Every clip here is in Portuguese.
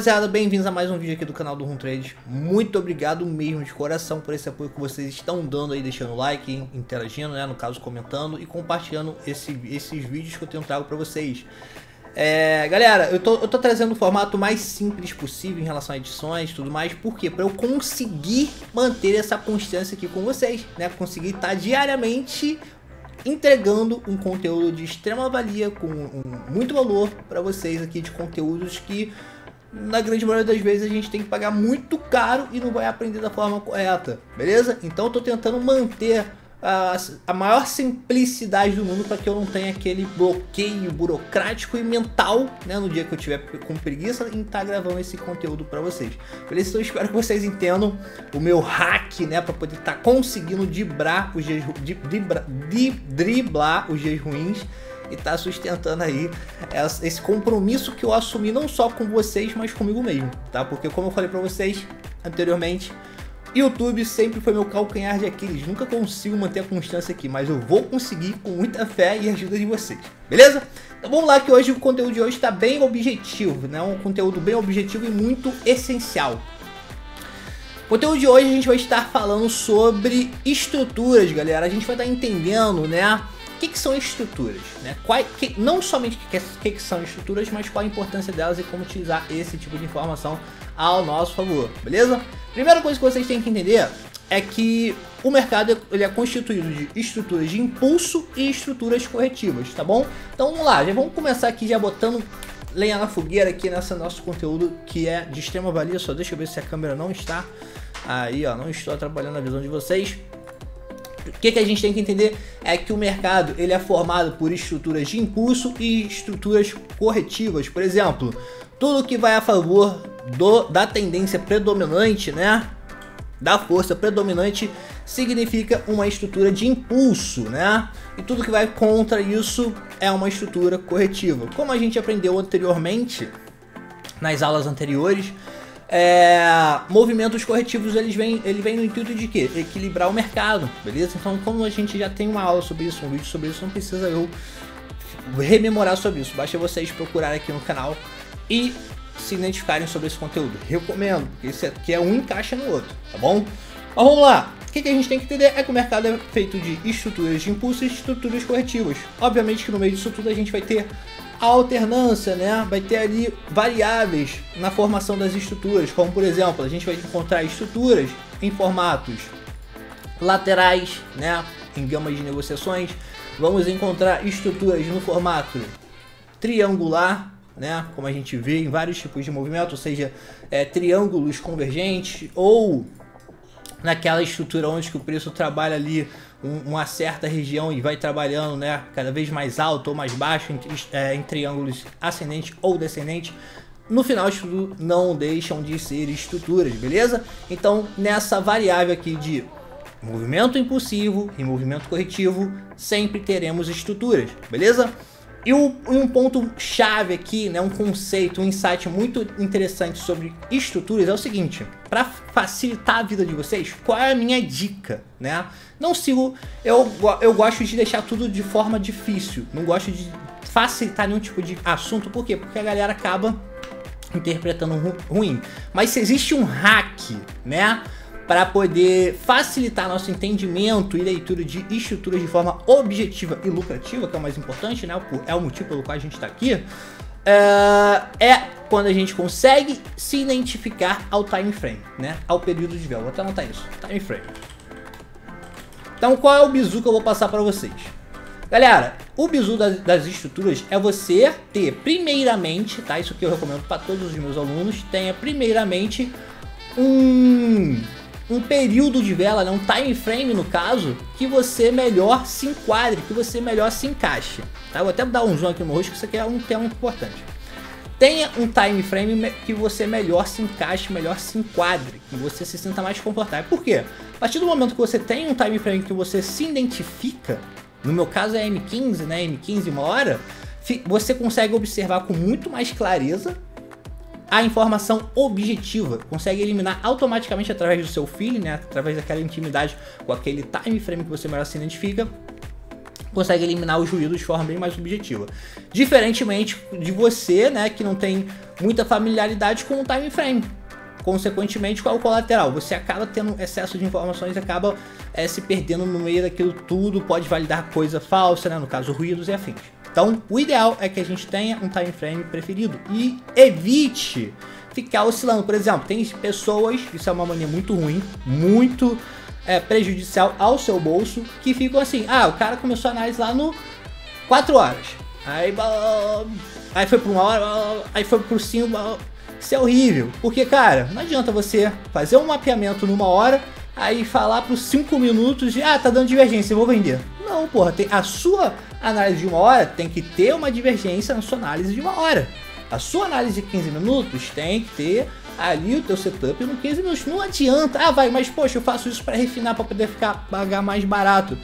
rapaziada, bem-vindos a mais um vídeo aqui do canal do Rum Trade. Muito obrigado mesmo de coração por esse apoio que vocês estão dando aí, deixando like, interagindo, né, no caso comentando e compartilhando esses vídeos que eu tenho trago pra vocês. Galera, eu tô trazendo o formato mais simples possível em relação a edições e tudo mais. Por quê? Pra eu conseguir manter essa constância aqui com vocês, né, conseguir estar diariamente entregando um conteúdo de extrema valia, com muito valor para vocês aqui, de conteúdos que na grande maioria das vezes a gente tem que pagar muito caro e não vai aprender da forma correta, beleza? Então eu tô tentando manter a maior simplicidade do mundo para que eu não tenha aquele bloqueio burocrático e mental, né, no dia que eu tiver com preguiça em estar gravando esse conteúdo para vocês, beleza? Então eu espero que vocês entendam o meu hack, né, para poder estar conseguindo driblar os dias ruins e tá sustentando aí esse compromisso que eu assumi não só com vocês, mas comigo mesmo, tá? Porque como eu falei para vocês anteriormente, YouTube sempre foi meu calcanhar de Aquiles, nunca consigo manter a constância aqui, mas eu vou conseguir com muita fé e ajuda de vocês, beleza? Então vamos lá, que hoje o conteúdo de hoje está bem objetivo, né? Um conteúdo bem objetivo e muito essencial. O conteúdo de hoje a gente vai estar falando sobre estruturas, galera. A gente vai estar entendendo, né, o que são estruturas, né? Não somente o que são estruturas, mas qual a importância delas e como utilizar esse tipo de informação ao nosso favor, beleza? Primeira coisa que vocês têm que entender é que o mercado ele é constituído de estruturas de impulso e estruturas corretivas, tá bom? Então vamos lá, já vamos começar aqui já botando lenha na fogueira aqui nesse nosso conteúdo que é de extrema valia. Só deixa eu ver se a câmera não está aí, ó, não estou atrapalhando a visão de vocês. O que a gente tem que entender é que o mercado ele é formado por estruturas de impulso e estruturas corretivas. Por exemplo, tudo que vai a favor da tendência predominante, né, da força predominante, significa uma estrutura de impulso, né? E tudo que vai contra isso é uma estrutura corretiva. Como a gente aprendeu anteriormente, nas aulas anteriores, movimentos corretivos ele vem no intuito de quê? Equilibrar o mercado, beleza? Então, como a gente já tem uma aula sobre isso, um vídeo sobre isso, não precisa eu rememorar sobre isso. Basta vocês procurarem aqui no canal e se identificarem sobre esse conteúdo. Recomendo, porque esse aqui é um encaixa no outro, tá bom? Mas vamos lá. O que a gente tem que entender é que o mercado é feito de estruturas de impulso e estruturas corretivas. Obviamente que no meio disso tudo a gente vai ter a alternância, né? Vai ter ali variáveis na formação das estruturas, como por exemplo, a gente vai encontrar estruturas em formatos laterais, né, em gamas de negociações. Vamos encontrar estruturas no formato triangular, né, como a gente vê em vários tipos de movimento, ou seja, triângulos convergentes, ou naquela estrutura onde que o preço trabalha ali uma certa região e vai trabalhando, né, cada vez mais alto ou mais baixo em triângulos ascendente ou descendente. No final de tudo não deixam de ser estruturas, beleza? Então nessa variável aqui de movimento impulsivo e movimento corretivo sempre teremos estruturas, beleza? E um ponto chave aqui, né, um conceito, um insight muito interessante sobre estruturas é o seguinte: para facilitar a vida de vocês, qual é a minha dica, né? Não sigo, eu gosto de deixar tudo de forma difícil, não gosto de facilitar nenhum tipo de assunto. Por quê? Porque a galera acaba interpretando ruim. Mas se existe um hack, né, para poder facilitar nosso entendimento e leitura de estruturas de forma objetiva e lucrativa, que é o mais importante, né? É o motivo pelo qual a gente está aqui. Quando a gente consegue se identificar ao time frame, né? Ao período de vela. Vou até anotar isso, time frame. Então, qual é o bizu que eu vou passar para vocês? Galera, o bizu das estruturas é você ter primeiramente, tá? Isso que eu recomendo para todos os meus alunos, tenha primeiramente um período de vela, né, um time frame no caso, que você melhor se enquadre, que você melhor se encaixe, tá? Vou até dar um zoom aqui no rosto, que isso aqui é um tema importante. Tenha um time frame que você melhor se encaixe, melhor se enquadre, que você se sinta mais confortável. Por quê? A partir do momento que você tem um time frame que você se identifica, no meu caso é M15, né, M15 uma hora, você consegue observar com muito mais clareza a informação objetiva, consegue eliminar automaticamente através do seu feeling, né, através daquela intimidade com aquele time frame que você melhor se identifica, consegue eliminar os ruídos de forma bem mais objetiva. Diferentemente de você, né, que não tem muita familiaridade com o time frame. Consequentemente, qual é o colateral? Você acaba tendo excesso de informações, acaba se perdendo no meio daquilo tudo, pode validar coisa falsa, né, no caso ruídos e afins. Então, o ideal é que a gente tenha um time frame preferido e evite ficar oscilando. Por exemplo, tem pessoas, isso é uma mania muito ruim, muito prejudicial ao seu bolso, que ficam assim, o cara começou a análise lá no 4 horas, aí foi por 1 hora, aí foi por 5, isso é horrível, porque cara, não adianta você fazer um mapeamento numa hora, aí falar por 5 minutos de, tá dando divergência, eu vou vender. Não, porra, a sua análise de 1 hora tem que ter uma divergência na sua análise de 1 hora. A sua análise de 15 minutos tem que ter ali o teu setup no 15 minutos. Não adianta, mas poxa, eu faço isso para refinar, para poder pagar mais barato.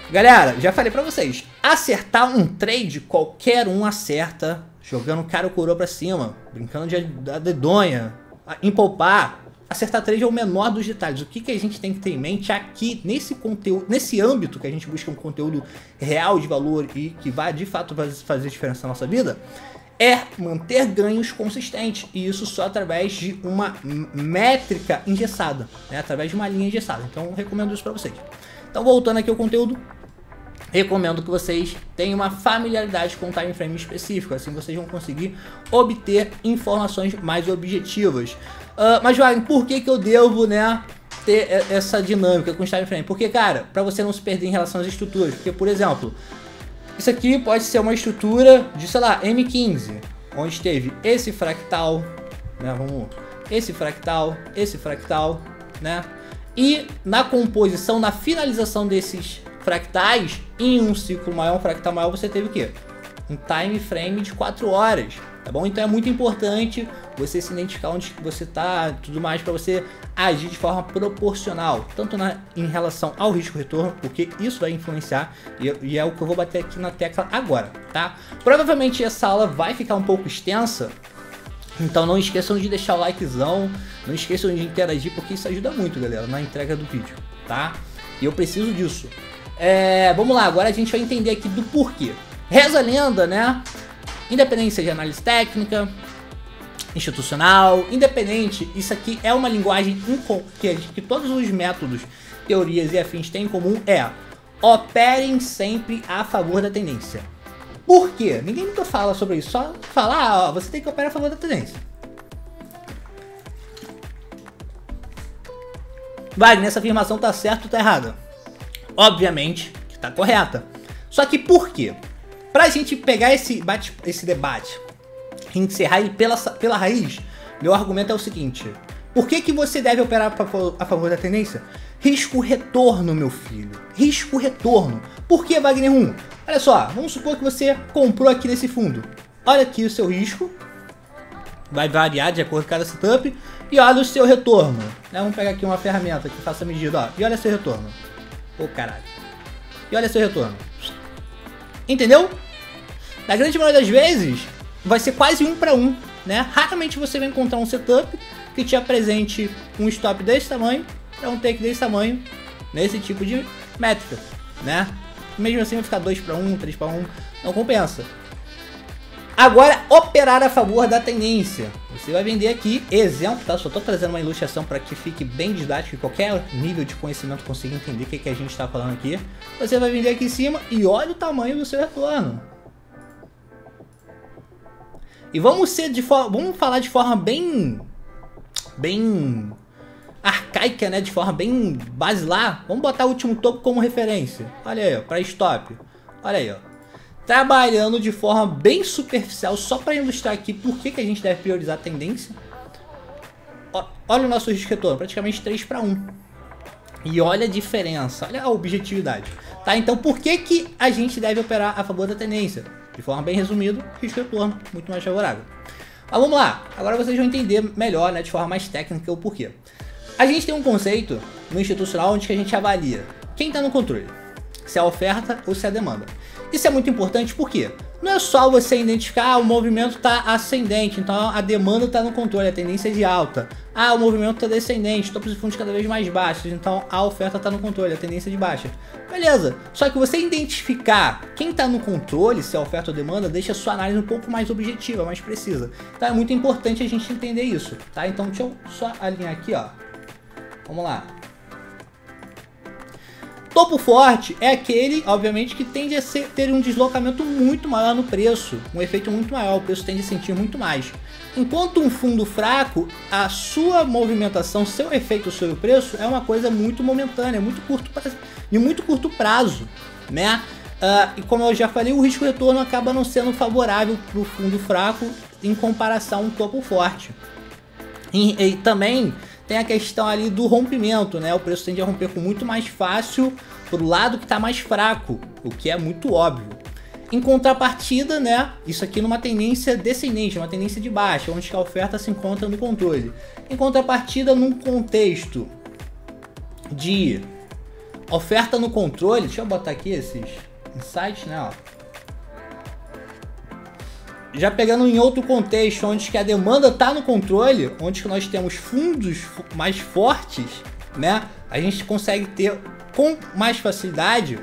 Galera, já falei para vocês, acertar um trade, qualquer um acerta, jogando cara ou coroa para cima, brincando de dedonha, em poupar. Acertar trade é o menor dos detalhes. O que a gente tem que ter em mente aqui, nesse conteúdo, nesse âmbito que a gente busca um conteúdo real de valor e que vai de fato fazer diferença na nossa vida, é manter ganhos consistentes, e isso só através de uma métrica engessada, né? Através de uma linha engessada. Então eu recomendo isso para vocês. Então, voltando aqui ao conteúdo, recomendo que vocês tenham uma familiaridade com um time frame específico, assim vocês vão conseguir obter informações mais objetivas. Mas Wagner, por que eu devo, né, ter essa dinâmica com o time frame? Porque, cara, para você não se perder em relação às estruturas, porque, por exemplo, isso aqui pode ser uma estrutura de, sei lá, M15, onde teve esse fractal, né, esse fractal, né, e na composição, na finalização desses fractais, em um ciclo maior, um fractal maior, você teve o quê? Um time frame de 4 horas, tá bom? Então é muito importante você se identificar onde você está, tudo mais, para você agir de forma proporcional, tanto em relação ao risco-retorno, porque isso vai influenciar, e é o que eu vou bater aqui na tecla agora, tá? Provavelmente essa aula vai ficar um pouco extensa, então não esqueçam de deixar o likezão, não esqueçam de interagir, porque isso ajuda muito, galera, na entrega do vídeo, tá? E eu preciso disso. Vamos lá, agora a gente vai entender aqui do porquê. Reza a lenda, né? Independência de análise técnica, institucional, independente, isso aqui é uma linguagem que todos os métodos, teorias e afins têm em comum, operem sempre a favor da tendência. Por quê? Ninguém nunca fala sobre isso, só fala, você tem que operar a favor da tendência. Wagner, essa afirmação tá certa ou tá errada? Obviamente que tá correta. Só que por quê? Pra gente pegar esse debate e encerrar ele pela raiz, meu argumento é o seguinte: por que você deve operar a favor da tendência? Risco-retorno, meu filho. Risco-retorno. Por que, Wagner 1? Olha só, vamos supor que você comprou aqui nesse fundo. Olha aqui o seu risco. Vai variar de acordo com cada setup. E olha o seu retorno. Vamos pegar aqui uma ferramenta que faça a medida. E olha seu retorno. Caralho. E olha seu retorno. Entendeu? Na grande maioria das vezes, vai ser quase 1 para 1, né? Raramente você vai encontrar um setup que te apresente um stop desse tamanho para um take desse tamanho, nesse tipo de métrica, né? Mesmo assim vai ficar 2 para 1, 3 para 1, não compensa. Agora, operar a favor da tendência. Você vai vender aqui, exemplo, tá? Só tô trazendo uma ilustração para que fique bem didático e qualquer nível de conhecimento consiga entender o que a gente está falando aqui. Você vai vender aqui em cima e olha o tamanho do seu retorno. E vamos falar de forma bem arcaica, né? De forma bem basilar. Vamos botar o último topo como referência. Olha aí, ó, para stop. Olha aí, ó. Trabalhando de forma bem superficial, só para ilustrar aqui por que a gente deve priorizar a tendência. Olha o nosso risco retorno, praticamente 3 para 1. E olha a diferença, olha a objetividade. Tá? Então por que a gente deve operar a favor da tendência? De forma bem resumida, risco retorno muito mais favorável. Mas vamos lá, agora vocês vão entender melhor, né, de forma mais técnica o porquê. A gente tem um conceito no institucional onde a gente avalia quem está no controle, se é a oferta ou se é a demanda. Isso é muito importante por quê? Não é só você identificar, o movimento está ascendente, então a demanda está no controle, a tendência é de alta. O movimento está descendente, topos e fundos cada vez mais baixos, então a oferta está no controle, a tendência é de baixa. Beleza, só que você identificar quem está no controle, se é oferta ou demanda, deixa a sua análise um pouco mais objetiva, mais precisa. Então é muito importante a gente entender isso, tá? Então deixa eu só alinhar aqui, ó. Vamos lá. Topo forte é aquele, obviamente, que tende a ter um deslocamento muito maior no preço, um efeito muito maior, o preço tende a sentir muito mais. Enquanto um fundo fraco, a sua movimentação, seu efeito sobre o preço é uma coisa muito momentânea, de muito curto prazo, né? E como eu já falei, o risco-retorno acaba não sendo favorável para o fundo fraco em comparação ao topo forte. E também tem a questão ali do rompimento, né? O preço tende a romper com muito mais fácil pro lado que está mais fraco, o que é muito óbvio. Em contrapartida, né? Isso aqui numa tendência descendente, uma tendência de baixa, onde a oferta se encontra no controle. Em contrapartida, num contexto de oferta no controle, deixa eu botar aqui esses insights, né? Ó. Já pegando em outro contexto, onde que a demanda está no controle, onde que nós temos fundos mais fortes, né? A gente consegue ter com mais facilidade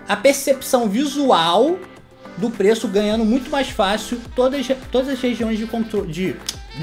a percepção visual do preço ganhando muito mais fácil todas as regiões de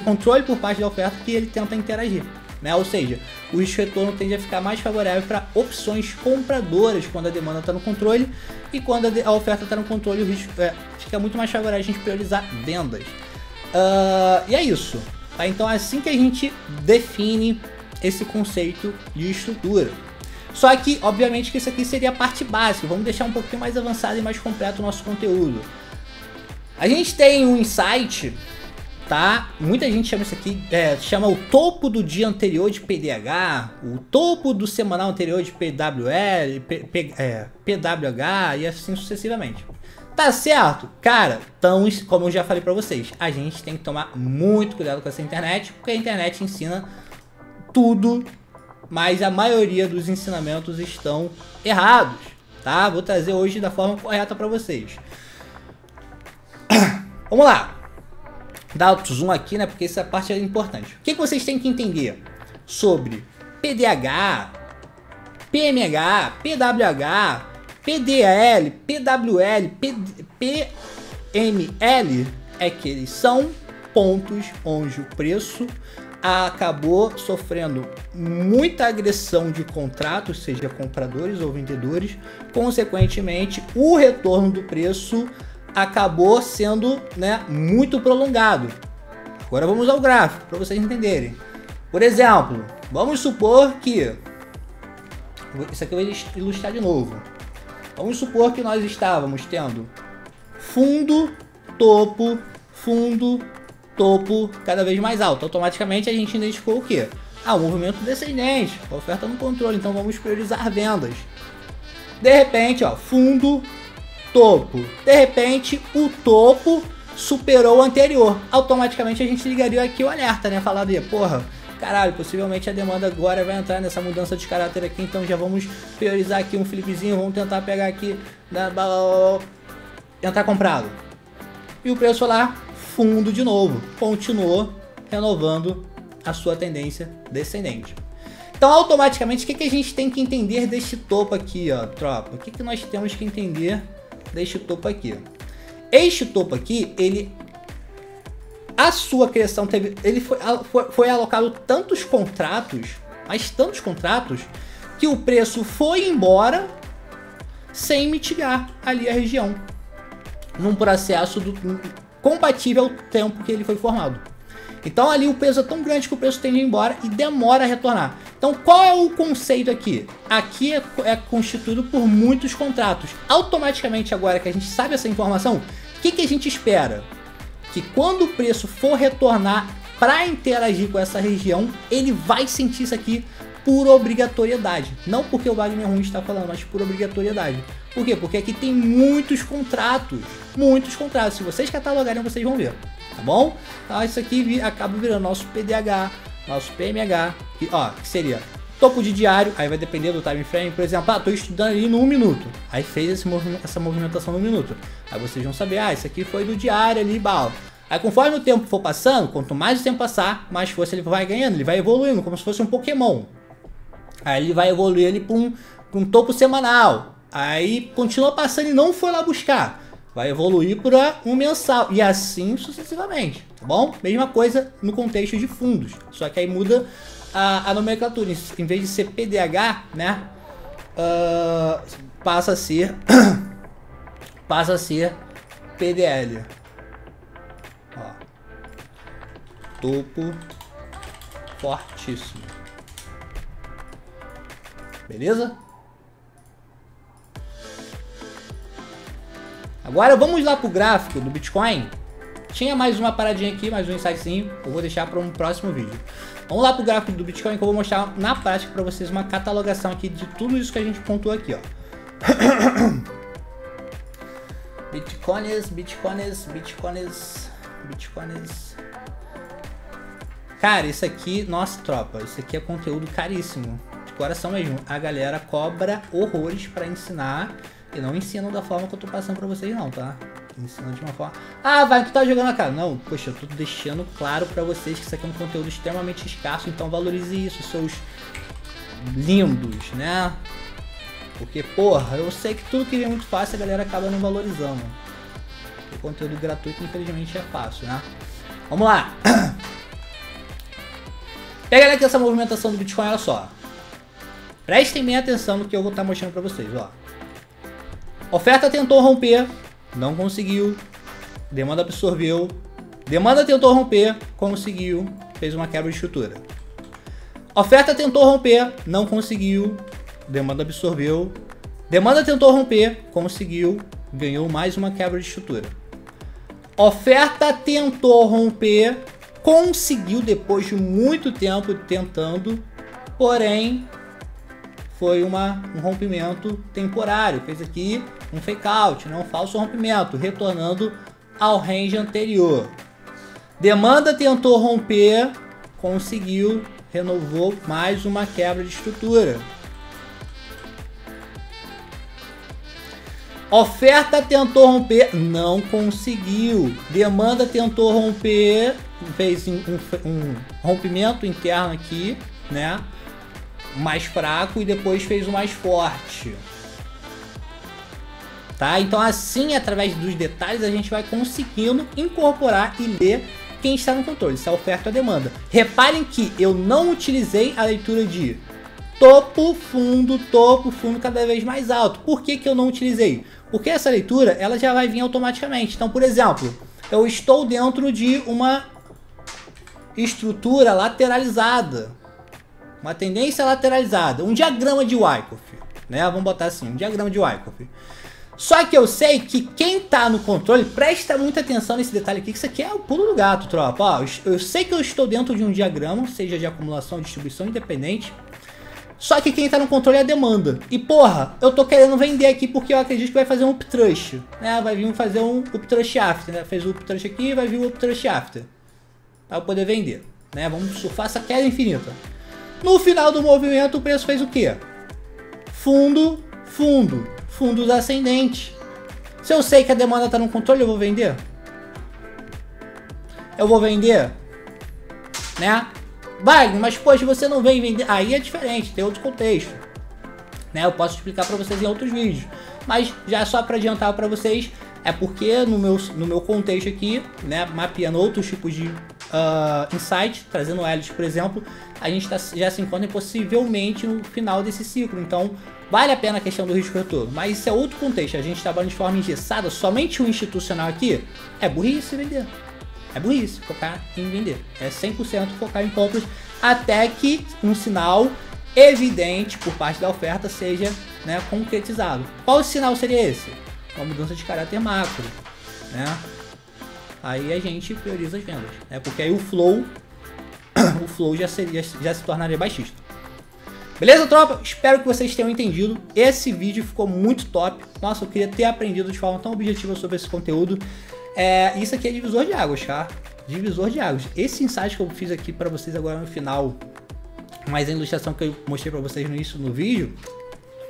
controle por parte da oferta que ele tenta interagir, né? Ou seja, o risco-retorno tende a ficar mais favorável para opções compradoras quando a demanda está no controle, e quando a oferta está no controle, o risco fica muito mais favorável a gente priorizar vendas. E é isso, tá? Então é assim que a gente define esse conceito de estrutura. Só que, obviamente, que isso aqui seria a parte básica. Vamos deixar um pouquinho mais avançado e mais completo o nosso conteúdo. A gente tem um insight, tá? Muita gente chama isso aqui, chama o topo do dia anterior de PDH, o topo do semanal anterior de PWL, PWH e assim sucessivamente. Tá certo? Cara, então, como eu já falei pra vocês, a gente tem que tomar muito cuidado com essa internet, porque a internet ensina tudo, mas a maioria dos ensinamentos estão errados, tá? Vou trazer hoje da forma correta pra vocês. Vamos lá. Dá o zoom aqui, né? Porque essa parte é importante. O que vocês têm que entender sobre PDH, PMH, PWH, PDL, PWL, PML é que eles são pontos onde o preço acabou sofrendo muita agressão de contratos, seja compradores ou vendedores. Consequentemente, o retorno do preço acabou sendo, né, muito prolongado. Agora vamos ao gráfico para vocês entenderem. Por exemplo, vamos supor que isso aqui eu vou ilustrar de novo. Vamos supor que nós estávamos tendo fundo, topo, cada vez mais alto. Automaticamente a gente identificou o quê? O movimento descendente, a oferta no controle, então vamos priorizar vendas. De repente, ó, fundo, topo. De repente, o topo superou o anterior. Automaticamente a gente ligaria aqui o alerta, né? Falaria, porra, caralho, possivelmente a demanda agora vai entrar nessa mudança de caráter aqui, então já vamos priorizar aqui um flipzinho, vamos tentar pegar aqui, entrar comprado. E o preço lá, fundo de novo, continuou renovando a sua tendência descendente. Então, automaticamente, o que a gente tem que entender deste topo aqui, ó, tropa? O que nós temos que entender deste topo aqui? Este topo aqui, a sua criação teve, ele foi alocado tantos contratos, mas tantos contratos, que o preço foi embora sem mitigar ali a região, num processo compatível ao tempo que ele foi formado. Então ali o peso é tão grande que o preço tende a ir embora e demora a retornar. Então qual é o conceito aqui? Aqui é constituído por muitos contratos. Automaticamente, agora que a gente sabe essa informação, o que a gente espera? Que quando o preço for retornar para interagir com essa região, ele vai sentir isso aqui por obrigatoriedade. Não porque o Wagner Ruim está falando, mas por obrigatoriedade. Por quê? Porque aqui tem muitos contratos. Muitos contratos. Se vocês catalogarem, vocês vão ver. Tá bom? Então isso aqui acaba virando nosso PDH, nosso PMH, que seria Topo de diário, aí vai depender do time frame. Por exemplo, tô estudando ali no 1 minuto. Aí fez essa movimentação no 1 minuto. Aí vocês vão saber, isso aqui foi do diário ali, bala. Aí conforme o tempo for passando, quanto mais o tempo passar, mais força ele vai ganhando, ele vai evoluindo, como se fosse um Pokémon. Aí ele vai evoluir ele pra um topo semanal. Aí continua passando e não foi lá buscar. Vai evoluir para um mensal. E assim sucessivamente, tá bom? Mesma coisa no contexto de fundos. Só que aí muda a nomenclatura. Em vez de ser PDH, né? Passa a ser PDL. Ó. Topo fortíssimo. Beleza? Agora vamos lá pro gráfico do Bitcoin. Tinha mais uma paradinha aqui, mais um insightzinho. Eu vou deixar para um próximo vídeo. Vamos lá pro gráfico do Bitcoin que eu vou mostrar na prática para vocês uma catalogação aqui de tudo isso que a gente pontuou aqui, ó. Bitcoins. Cara, isso aqui, nossa tropa, isso aqui é conteúdo caríssimo. De coração mesmo. A galera cobra horrores para ensinar. E não ensinam da forma que eu tô passando pra vocês não, tá? Ensinam de uma forma... vai, tu tá jogando a cara. Não, poxa, eu tô deixando claro pra vocês que isso aqui é um conteúdo extremamente escasso, então valorize isso, seus lindos, né? Porque, porra, eu sei que tudo que vem muito fácil a galera acaba não valorizando. O conteúdo gratuito, infelizmente, é fácil, né? Vamos lá! Pega aqui essa movimentação do Bitcoin, olha só. Prestem bem atenção no que eu vou estar mostrando pra vocês, ó. Oferta tentou romper, não conseguiu. Demanda absorveu. Demanda tentou romper, conseguiu. Fez uma quebra de estrutura. Oferta tentou romper, não conseguiu. Demanda absorveu. Demanda tentou romper, conseguiu. Ganhou mais uma quebra de estrutura. Oferta tentou romper, conseguiu depois de muito tempo tentando. Porém, foi um rompimento temporário. Fez aqui um fake out, um falso rompimento, retornando ao range anterior. Demanda tentou romper, conseguiu, renovou mais uma quebra de estrutura. Oferta tentou romper, não conseguiu. Demanda tentou romper, fez um rompimento interno aqui, né? Mais fraco e depois fez o mais forte. Tá? Então assim, através dos detalhes, a gente vai conseguindo incorporar e ler quem está no controle, se é a oferta ou a demanda. Reparem que eu não utilizei a leitura de topo, fundo cada vez mais alto. Por que eu não utilizei? Porque essa leitura, ela já vai vir automaticamente. Então, por exemplo, eu estou dentro de uma estrutura lateralizada. Uma tendência lateralizada, um diagrama de Wyckoff, né? Vamos botar assim, um diagrama de Wyckoff. Só que eu sei que quem tá no controle, presta muita atenção nesse detalhe aqui, que isso aqui é o pulo do gato, tropa. Ó, eu sei que eu estou dentro de um diagrama, seja de acumulação ou distribuição independente. Só que quem tá no controle é a demanda. E porra, eu tô querendo vender aqui porque eu acredito que vai fazer um uptrust, né? Vai vir fazer um uptrust after, né? Fez o uptrust aqui, vai vir o uptrust after. Pra eu poder vender, né? Vamos surfar essa queda infinita. No final do movimento, o preço fez o quê? Fundos ascendentes. Se eu sei que a demanda está no controle, eu vou vender? Eu vou vender? Né? Wagner, mas poxa, você não vem vender. Aí é diferente, tem outro contexto. Né? Eu posso explicar para vocês em outros vídeos. Mas já só para adiantar para vocês, é porque no meu contexto aqui, né, mapeando outros tipos de insight, trazendo Elliott, por exemplo, a gente já se encontra possivelmente no final desse ciclo. Então, vale a pena a questão do risco retorno. Mas isso é outro contexto. A gente trabalha de forma engessada, somente o institucional aqui, é burrice vender. É burrice focar em vender. É 100% focar em compras até que um sinal evidente por parte da oferta seja, né, concretizado. Qual sinal seria esse? Uma mudança de caráter macro, né? Aí a gente prioriza as vendas, né? Porque aí o flow já se tornaria baixista. Beleza, tropa? Espero que vocês tenham entendido. Esse vídeo ficou muito top. Nossa, eu queria ter aprendido de forma tão objetiva sobre esse conteúdo. Isso aqui é divisor de águas, tá? Divisor de águas. Esse insight que eu fiz aqui para vocês agora no final mas a ilustração que eu mostrei pra vocês no início do vídeo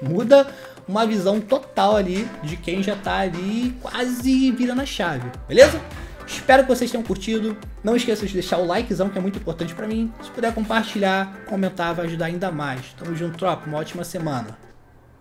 muda uma visão total ali de quem já tá ali quase virando a chave, beleza? Espero que vocês tenham curtido. Não esqueça de deixar o likezão, que é muito importante pra mim. Se puder compartilhar, comentar, vai ajudar ainda mais. Tamo junto, tropa. Uma ótima semana.